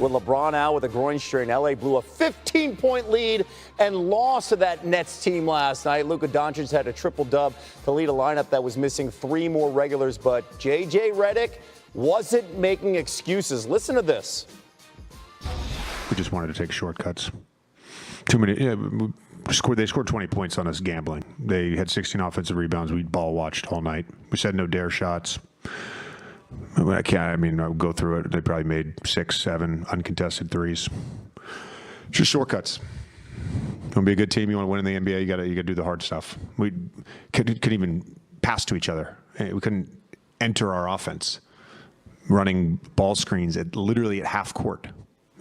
With LeBron out with a groin strain, LA blew a 15-point lead and lost to that Nets team last night. Luka Doncic had a triple-dub to lead a lineup that was missing 3 more regulars, but J.J. Redick wasn't making excuses. Listen to this. We just wanted to take shortcuts. Too many. Yeah, they scored 20 points on us gambling. They had 16 offensive rebounds. We ball watched all night. We said no dare shots. I'll go through it. They probably made 6, 7 uncontested threes. Just shortcuts. You want to be a good team, you want to win in the NBA, you got to do the hard stuff. We couldn't even pass to each other. We couldn't enter our offense. Running ball screens literally at half court.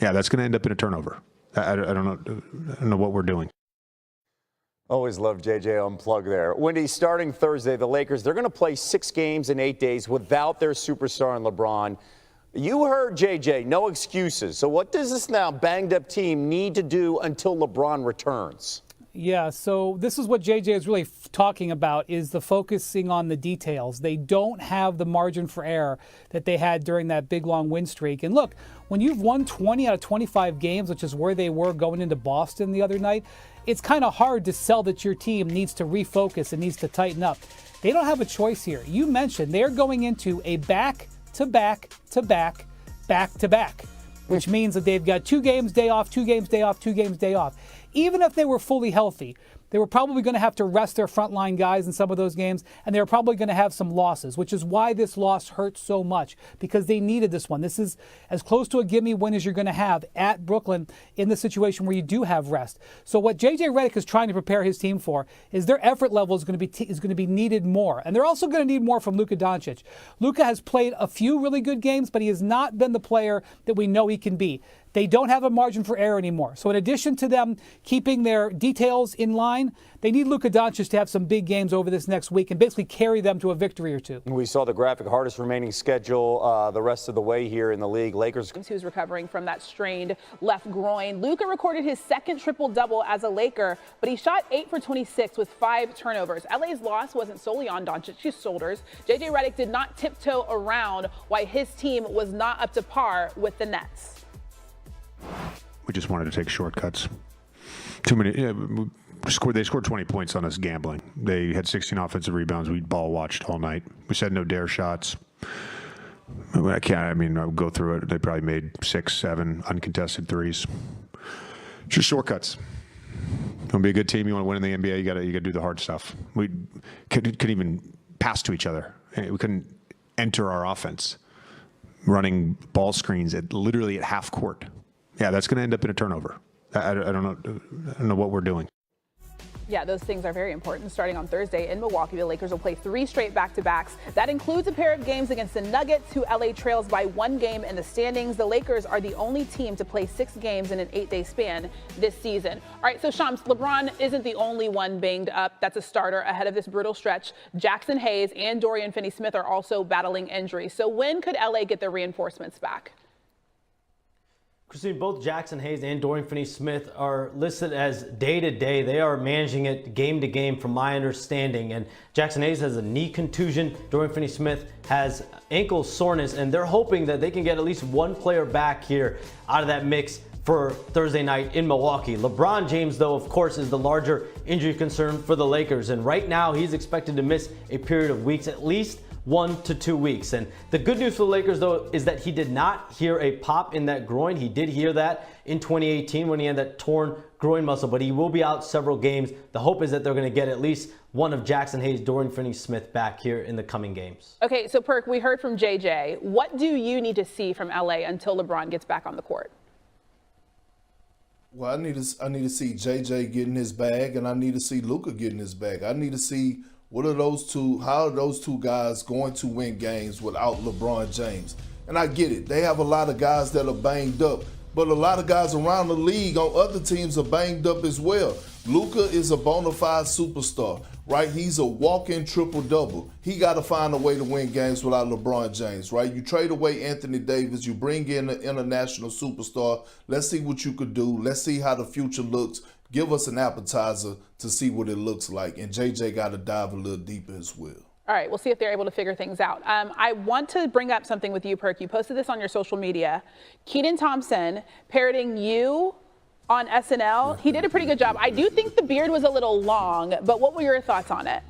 Yeah, that's going to end up in a turnover. I don't know what we're doing. Always love JJ Unplug there. Wendy, starting Thursday, the Lakers, they're going to play 6 games in 8 days without their superstar in LeBron. You heard JJ, no excuses. So what does this now banged up team need to do until LeBron returns? Yeah, so this is what JJ is really talking about, is the focusing on the details. They don't have the margin for error that they had during that big, long win streak. And look, when you've won 20 out of 25 games, which is where they were going into Boston the other night, it's kind of hard to sell that your team needs to refocus and needs to tighten up. They don't have a choice here. You mentioned they're going into a back-to-back, which means that they've got 2 games, day off, 2 games, day off, 2 games, day off. Even if they were fully healthy, they were probably going to have to rest their frontline guys in some of those games, and they were probably going to have some losses, which is why this loss hurts so much, because they needed this one. This is as close to a gimme win as you're going to have at Brooklyn in the situation where you do have rest. So what J.J. Redick is trying to prepare his team for is their effort level is going to be needed more, and they're also going to need more from Luka Doncic. Luka has played a few really good games, but he has not been the player that we know he can be. They don't have a margin for error anymore. So in addition to them keeping their details in line, they need Luka Doncic to have some big games over this next week and basically carry them to a victory or 2. We saw the graphic, hardest remaining schedule the rest of the way here in the league. Lakers. Who's recovering from that strained left groin. Luka recorded his 2nd triple-double as a Laker, but he shot 8 for 26 with 5 turnovers. LA's loss wasn't solely on Doncic's shoulders. J.J. Redick did not tiptoe around why his team was not up to par with the Nets. We just wanted to take shortcuts. Too many. Yeah, they scored 20 points on us gambling. They had 16 offensive rebounds. We ball watched all night. We said no dare shots. I'll go through it. They probably made 6, 7 uncontested threes. Just shortcuts. You want to be a good team, you want to win in the NBA, you got to do the hard stuff. We couldn't even pass to each other. We couldn't enter our offense. Running ball screens literally at half court. Yeah, that's going to end up in a turnover. I don't know what we're doing. Yeah, those things are very important. Starting on Thursday in Milwaukee, the Lakers will play 3 straight back-to-backs. That includes a pair of games against the Nuggets, who LA trails by 1 game in the standings. The Lakers are the only team to play 6 games in an 8-day span this season. All right, so Shams, LeBron isn't the only one banged up that's a starter ahead of this brutal stretch. Jackson Hayes and Dorian Finney-Smith are also battling injuries. So when could LA get their reinforcements back? Christine, both Jackson Hayes and Dorian Finney-Smith are listed as day-to-day. They are managing it game-to-game from my understanding. And Jackson Hayes has a knee contusion. Dorian Finney-Smith has ankle soreness. And they're hoping that they can get at least 1 player back here out of that mix for Thursday night in Milwaukee. LeBron James, though, of course, is the larger injury concern for the Lakers. And right now, he's expected to miss a period of weeks, at least 1 to 2 weeks. And the good news for the Lakers, though, is that he did not hear a pop in that groin. He did hear that in 2018 when he had that torn groin muscle, but he will be out several games. The hope is that they're going to get at least one of Jackson Hayes, Dorian Finney-Smith back here in the coming games. Okay, so Perk, we heard from JJ. What do you need to see from LA until LeBron gets back on the court? Well, I need to see JJ getting his bag, and I need to see Luka getting his bag. I need to see how are those two guys going to win games without LeBron James? And I get it. They have a lot of guys that are banged up, but a lot of guys around the league on other teams are banged up as well. Luka is a bona fide superstar, right? He's a walk-in triple-double. He got to find a way to win games without LeBron James, right? You trade away Anthony Davis. You bring in an international superstar. Let's see what you could do. Let's see how the future looks. Give us an appetizer to see what it looks like. And JJ got to dive a little deeper as well. All right, we'll see if they're able to figure things out. I want to bring up something with you, Perk. You posted this on your social media. Keaton Thompson parroting you on SNL. He did a pretty good job. I do think the beard was a little long, but what were your thoughts on it?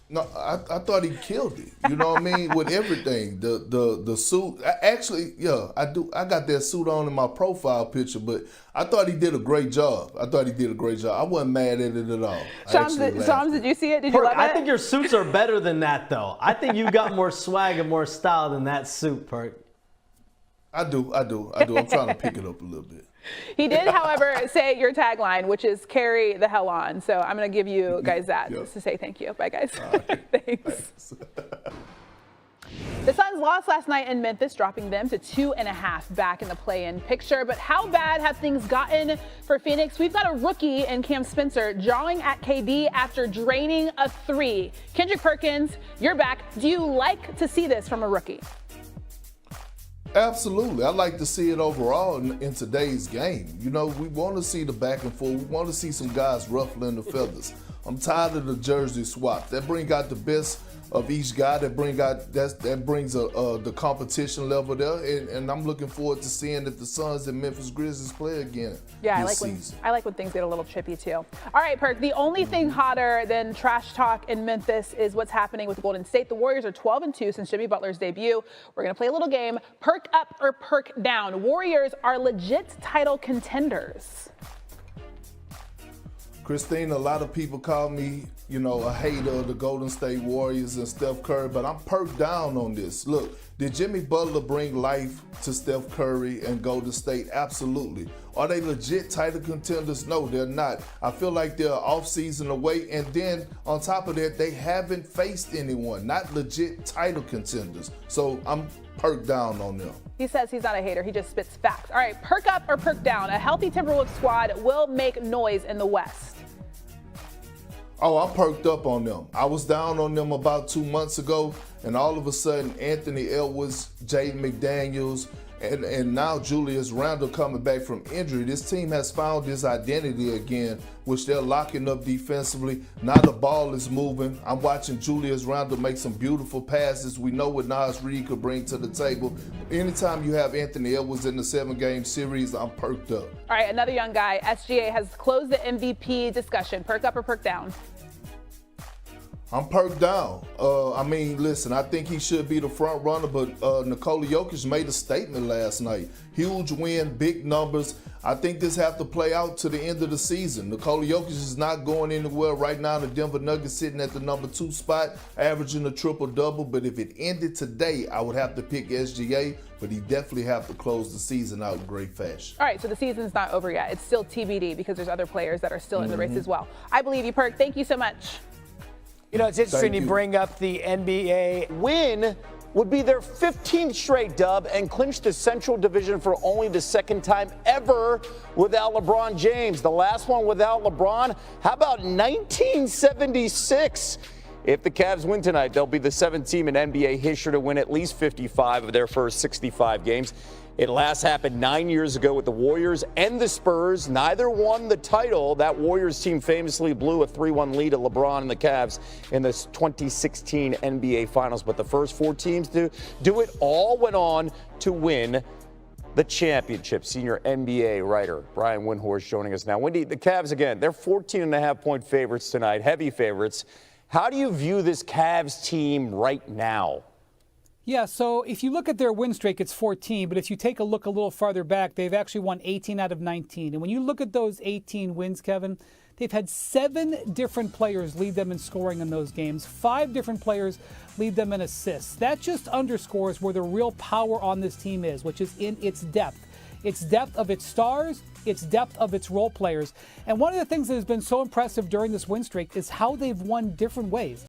No, I thought he killed it. You know what I mean? With everything, the suit. Actually, yeah, I do. I got that suit on in my profile picture, but I thought he did a great job. I wasn't mad at it at all. Shams, did you see it? Did you love it? I think your suits are better than that, though. I think you got more swag and more style than that suit, Perk. I do. I'm trying to pick it up a little bit. He did, however, say your tagline, which is carry the hell on. So I'm going to give you guys that just to say thank you. Bye, guys. Thanks. The Suns lost last night in Memphis, dropping them to 2.5 back in the play-in picture. But how bad have things gotten for Phoenix? We've got a rookie in Cam Spencer drawing at KD after draining a 3. Kendrick Perkins, you're back. Do you like to see this from a rookie? Absolutely. I like to see it overall in today's game. You know, we want to see the back and forth. We want to see some guys ruffling the feathers. I'm tired of the jersey swap. That brings out the best of each guy. That brings the competition level there. And I'm looking forward to seeing if the Suns and Memphis Grizzlies play again. Yeah, this season. I like when things get a little chippy too. All right, Perk. The only thing hotter than trash talk in Memphis is what's happening with Golden State. The Warriors are 12-2 since Jimmy Butler's debut. We're gonna play a little game. Perk up or perk down. Warriors are legit title contenders. Christine, a lot of people call me, a hater of the Golden State Warriors and Steph Curry, but I'm perked down on this. Look, did Jimmy Butler bring life to Steph Curry and Golden State? Absolutely. Are they legit title contenders? No, they're not. I feel like they're off-season away, and then on top of that, they haven't faced anyone, not legit title contenders. So I'm perked down on them. He says he's not a hater, he just spits facts. All right, perk up or perk down. A healthy Timberwolves squad will make noise in the West. Oh, I'm perked up on them. I was down on them about 2 months ago, and all of a sudden, Anthony Edwards, Jaden McDaniels, and now Julius Randle coming back from injury. This team has found its identity again, which they're locking up defensively. Now the ball is moving. I'm watching Julius Randle make some beautiful passes. We know what Naz Reid could bring to the table. Anytime you have Anthony Edwards in the 7-game series, I'm perked up. All right, another young guy. SGA has closed the MVP discussion. Perk up or perk down? I'm perked down. Listen, I think he should be the front runner, but Nikola Jokic made a statement last night. Huge win, big numbers. I think this have to play out to the end of the season. Nikola Jokic is not going anywhere right now. The Denver Nuggets sitting at the number 2 spot, averaging a triple-double. But if it ended today, I would have to pick SGA, but he definitely have to close the season out in great fashion. All right, so the season's not over yet. It's still TBD because there's other players that are still in the race as well. I believe you, Perk. Thank you so much. It's interesting you bring up the NBA. Win would be their 15th straight dub and clinch the Central Division for only the second time ever without LeBron James. The last one without LeBron, how about 1976? If the Cavs win tonight, they'll be the 7th team in NBA history to win at least 55 of their first 65 games. It last happened 9 years ago with the Warriors and the Spurs. Neither won the title. That Warriors team famously blew a 3-1 lead at LeBron and the Cavs in the 2016 NBA Finals. But the first 4 teams to do it all went on to win the championship. Senior NBA writer Brian Windhorst joining us now. Wendy, the Cavs again, they're 14.5-point favorites tonight, heavy favorites. How do you view this Cavs team right now? Yeah, so if you look at their win streak, it's 14. But if you take a look a little farther back, they've actually won 18 out of 19. And when you look at those 18 wins, Kevin, they've had 7 different players lead them in scoring in those games. 5 different players lead them in assists. That just underscores where the real power on this team is, which is in its depth. Its depth of its stars, its depth of its role players. And one of the things that has been so impressive during this win streak is how they've won different ways.